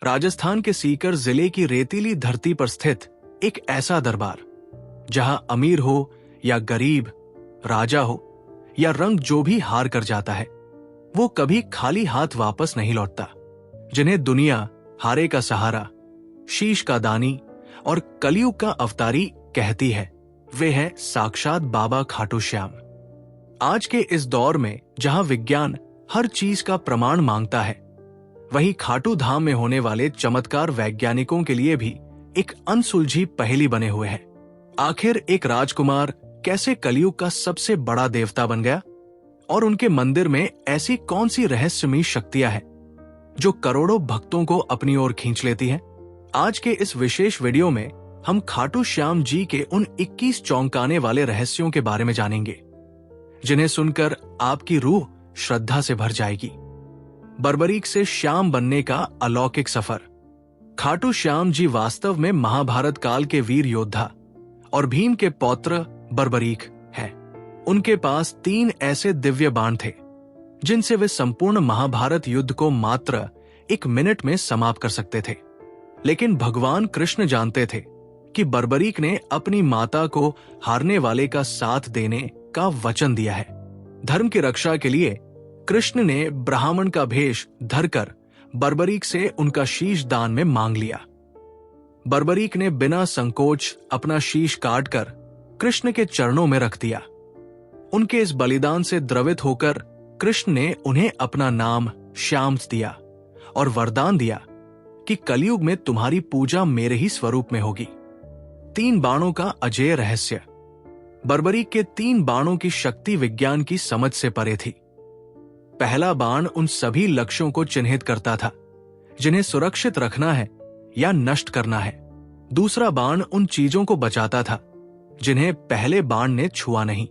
राजस्थान के सीकर जिले की रेतीली धरती पर स्थित एक ऐसा दरबार जहां अमीर हो या गरीब, राजा हो या रंग जो भी हार कर जाता है वो कभी खाली हाथ वापस नहीं लौटता। जिन्हें दुनिया हारे का सहारा, शीश का दानी और कलयुग का अवतारी कहती है, वे हैं साक्षात बाबा खाटू श्याम। आज के इस दौर में जहां विज्ञान हर चीज का प्रमाण मांगता है, वहीं खाटू धाम में होने वाले चमत्कार वैज्ञानिकों के लिए भी एक अनसुलझी पहेली बने हुए हैं। आखिर एक राजकुमार कैसे कलयुग का सबसे बड़ा देवता बन गया और उनके मंदिर में ऐसी कौन सी रहस्यमयी शक्तियां हैं जो करोड़ों भक्तों को अपनी ओर खींच लेती हैं। आज के इस विशेष वीडियो में हम खाटू श्याम जी के उन 21 चौंकाने वाले रहस्यों के बारे में जानेंगे, जिन्हें सुनकर आपकी रूह श्रद्धा से भर जाएगी। बर्बरीक से श्याम बनने का अलौकिक सफर। खाटू श्याम जी वास्तव में महाभारत काल के वीर योद्धा और भीम के पौत्र बर्बरीक हैं। उनके पास 3 ऐसे दिव्य बाण थे जिनसे वे संपूर्ण महाभारत युद्ध को मात्र 1 मिनट में समाप्त कर सकते थे। लेकिन भगवान कृष्ण जानते थे कि बर्बरीक ने अपनी माता को हारने वाले का साथ देने का वचन दिया है। धर्म की रक्षा के लिए कृष्ण ने ब्राह्मण का भेष धरकर बर्बरीक से उनका शीश दान में मांग लिया। बर्बरीक ने बिना संकोच अपना शीश काटकर कृष्ण के चरणों में रख दिया। उनके इस बलिदान से द्रवित होकर कृष्ण ने उन्हें अपना नाम श्याम दिया और वरदान दिया कि कलयुग में तुम्हारी पूजा मेरे ही स्वरूप में होगी। 3 बाणों का अजेय रहस्य। बर्बरीक के 3 बाणों की शक्ति विज्ञान की समझ से परे थी। पहला बाण उन सभी लक्ष्यों को चिन्हित करता था जिन्हें सुरक्षित रखना है या नष्ट करना है। दूसरा बाण उन चीजों को बचाता था जिन्हें पहले बाण ने छुआ नहीं।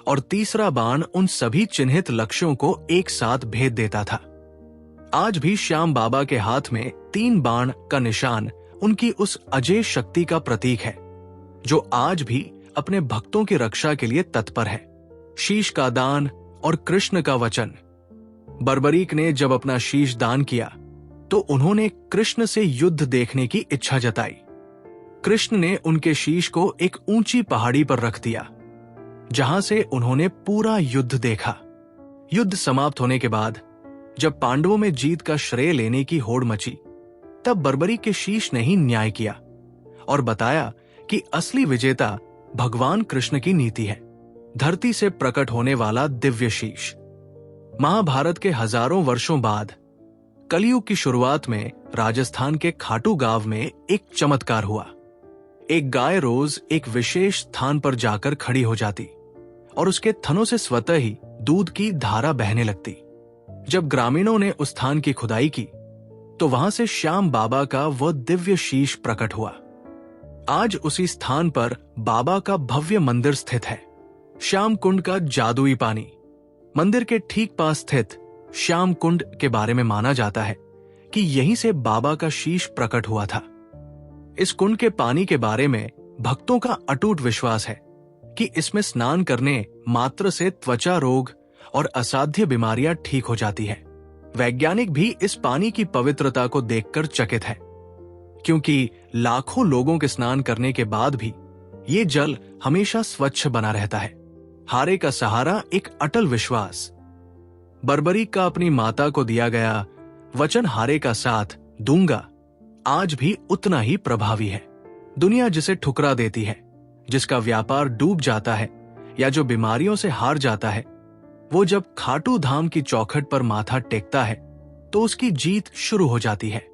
और तीसरा बाण उन सभी चिन्हित लक्ष्यों को एक साथ भेद देता था। आज भी श्याम बाबा के हाथ में 3 बाण का निशान उनकी उस अजेय शक्ति का प्रतीक है जो आज भी अपने भक्तों की रक्षा के लिए तत्पर है। शीश का दान और कृष्ण का वचन। बर्बरीक ने जब अपना शीश दान किया तो उन्होंने कृष्ण से युद्ध देखने की इच्छा जताई। कृष्ण ने उनके शीश को एक ऊंची पहाड़ी पर रख दिया जहां से उन्होंने पूरा युद्ध देखा। युद्ध समाप्त होने के बाद जब पांडवों में जीत का श्रेय लेने की होड़ मची, तब बर्बरीक के शीश ने ही न्याय किया और बताया कि असली विजेता भगवान कृष्ण की नीति है। धरती से प्रकट होने वाला दिव्य शीश। महाभारत के हजारों वर्षों बाद कलयुग की शुरुआत में राजस्थान के खाटू गांव में एक चमत्कार हुआ। एक गाय रोज एक विशेष स्थान पर जाकर खड़ी हो जाती और उसके थनों से स्वतः ही दूध की धारा बहने लगती। जब ग्रामीणों ने उस स्थान की खुदाई की तो वहां से श्याम बाबा का वह दिव्य शीश प्रकट हुआ। आज उसी स्थान पर बाबा का भव्य मंदिर स्थित है। श्याम कुंड का जादुई पानी। मंदिर के ठीक पास स्थित श्याम कुंड के बारे में माना जाता है कि यहीं से बाबा का शीश प्रकट हुआ था। इस कुंड के पानी के बारे में भक्तों का अटूट विश्वास है कि इसमें स्नान करने मात्र से त्वचा रोग और असाध्य बीमारियां ठीक हो जाती है। वैज्ञानिक भी इस पानी की पवित्रता को देखकर चकित है, क्योंकि लाखों लोगों के स्नान करने के बाद भी ये जल हमेशा स्वच्छ बना रहता है। हारे का सहारा एक अटल विश्वास। बर्बरीक का अपनी माता को दिया गया वचन, हारे का साथ दूंगा, आज भी उतना ही प्रभावी है। दुनिया जिसे ठुकरा देती है, जिसका व्यापार डूब जाता है या जो बीमारियों से हार जाता है, वो जब खाटू धाम की चौखट पर माथा टेकता है तो उसकी जीत शुरू हो जाती है।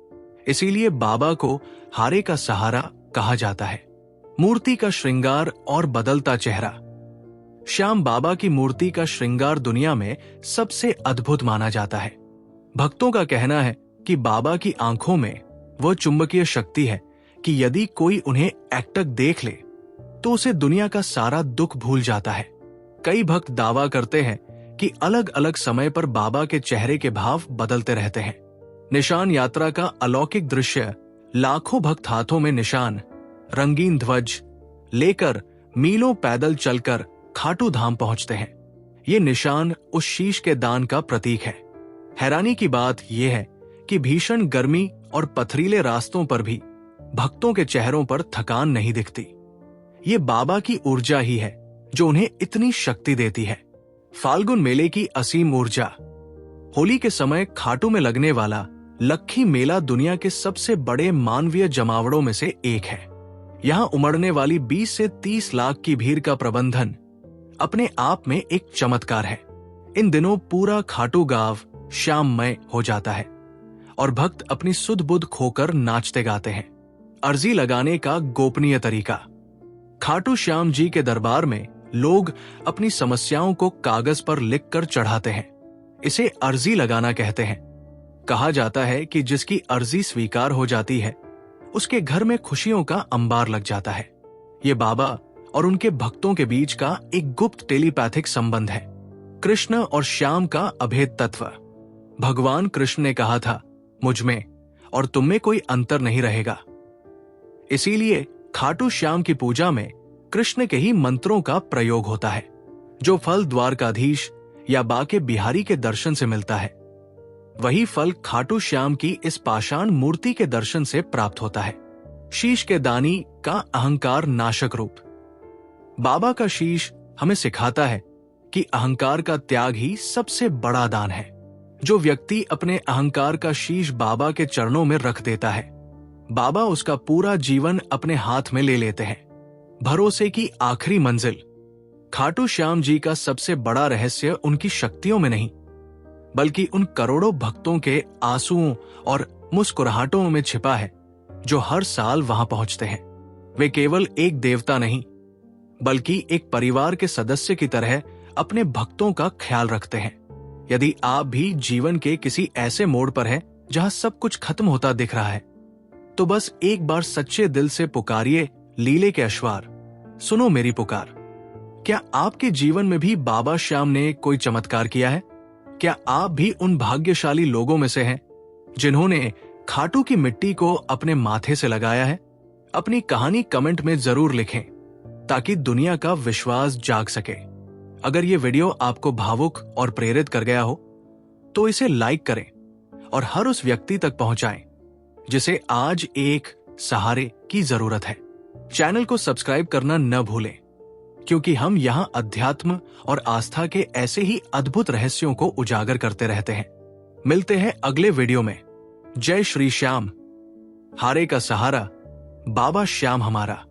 इसीलिए बाबा को हारे का सहारा कहा जाता है। मूर्ति का श्रृंगार और बदलता चेहरा। श्याम बाबा की मूर्ति का श्रृंगार दुनिया में सबसे अद्भुत माना जाता है। भक्तों का कहना है कि बाबा की आंखों में वह चुंबकीय शक्ति है कि यदि कोई उन्हें एकटक देख ले तो उसे दुनिया का सारा दुख भूल जाता है। कई भक्त दावा करते हैं कि अलग अलग समय पर बाबा के चेहरे के भाव बदलते रहते हैं। निशान यात्रा का अलौकिक दृश्य। लाखों भक्त हाथों में निशान, रंगीन ध्वज लेकर मीलों पैदल चलकर खाटू धाम पहुंचते हैं। ये निशान उस शीश के दान का प्रतीक है। हैरानी की बात यह है कि भीषण गर्मी और पथरीले रास्तों पर भी भक्तों के चेहरों पर थकान नहीं दिखती। ये बाबा की ऊर्जा ही है जो उन्हें इतनी शक्ति देती है। फाल्गुन मेले की असीम ऊर्जा। होली के समय खाटू में लगने वाला लक्खी मेला दुनिया के सबसे बड़े मानवीय जमावड़ों में से एक है। यहाँ उमड़ने वाली 20 से 30 लाख की भीड़ का प्रबंधन अपने आप में एक चमत्कार है। इन दिनों पूरा खाटू गांव श्याममय हो जाता है और भक्त अपनी सुध बुध खोकर नाचते गाते हैं। अर्जी लगाने का गोपनीय तरीका। खाटू श्याम जी के दरबार में लोग अपनी समस्याओं को कागज पर लिखकर चढ़ाते हैं। इसे अर्जी लगाना कहते हैं। कहा जाता है कि जिसकी अर्जी स्वीकार हो जाती है उसके घर में खुशियों का अंबार लग जाता है। ये बाबा और उनके भक्तों के बीच का एक गुप्त टेलीपैथिक संबंध है। कृष्ण और श्याम का अभेद तत्व। भगवान कृष्ण ने कहा था, मुझ में और तुम में कोई अंतर नहीं रहेगा। इसीलिए खाटू श्याम की पूजा में कृष्ण के ही मंत्रों का प्रयोग होता है, जो फल द्वारकाधीश या बाके बिहारी के दर्शन से मिलता है, वही फल खाटू श्याम की इस पाषाण मूर्ति के दर्शन से प्राप्त होता है। शीश के दानी का अहंकार नाशक रूप। बाबा का शीश हमें सिखाता है कि अहंकार का त्याग ही सबसे बड़ा दान है। जो व्यक्ति अपने अहंकार का शीश बाबा के चरणों में रख देता है, बाबा उसका पूरा जीवन अपने हाथ में ले लेते हैं। भरोसे की आखिरी मंजिल। खाटू श्याम जी का सबसे बड़ा रहस्य उनकी शक्तियों में नहीं, बल्कि उन करोड़ों भक्तों के आंसुओं और मुस्कुराहटों में छिपा है जो हर साल वहां पहुंचते हैं। वे केवल एक देवता नहीं, बल्कि एक परिवार के सदस्य की तरह अपने भक्तों का ख्याल रखते हैं। यदि आप भी जीवन के किसी ऐसे मोड़ पर हैं जहां सब कुछ खत्म होता दिख रहा है, तो बस एक बार सच्चे दिल से पुकारिए लीले के अश्वार, सुनो मेरी पुकार। क्या आपके जीवन में भी बाबा श्याम ने कोई चमत्कार किया है? क्या आप भी उन भाग्यशाली लोगों में से हैं जिन्होंने खाटू की मिट्टी को अपने माथे से लगाया है? अपनी कहानी कमेंट में जरूर लिखें ताकि दुनिया का विश्वास जाग सके। अगर ये वीडियो आपको भावुक और प्रेरित कर गया हो तो इसे लाइक करें और हर उस व्यक्ति तक पहुंचाएं जिसे आज एक सहारे की जरूरत है। चैनल को सब्सक्राइब करना न भूलें, क्योंकि हम यहाँ अध्यात्म और आस्था के ऐसे ही अद्भुत रहस्यों को उजागर करते रहते हैं। मिलते हैं अगले वीडियो में। जय श्री श्याम। हारे का सहारा बाबा श्याम हमारा।